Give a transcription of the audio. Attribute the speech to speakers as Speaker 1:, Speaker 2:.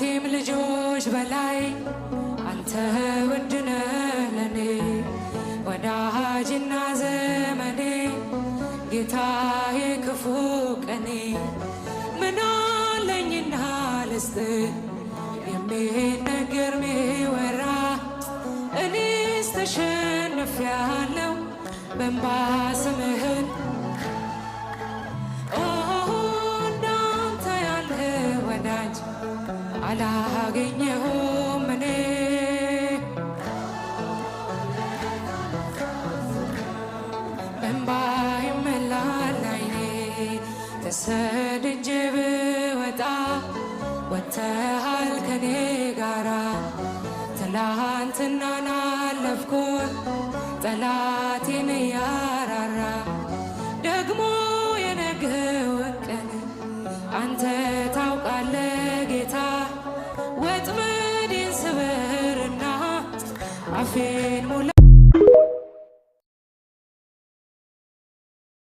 Speaker 1: ከእናቴም ልጆች በላይ አንተ ውድ ነህ ለኔ ወዳጅና ዘመዴ ጌታዬ ክፉ ቀኔ ምን አለኝና ልስጥ የሚነገር ሚወራ እኔስ ተሸንፌአለሁ በእንባ ስምህን እንዳንተ ያለ ወዳጅ አላገኘሁም እኔ በእንባ ይሞላል ዓይኔ ተሰድጄ ብወጣ ወጥተሃል ከኔ ጋራ ትላንትናን አለፍኩት ጠላቴን እያራራ ደግሞ የነገውን ቀን አንተ ታውቃለህ ጌታ ወጥመዴን ስበርና አፌን ሙላ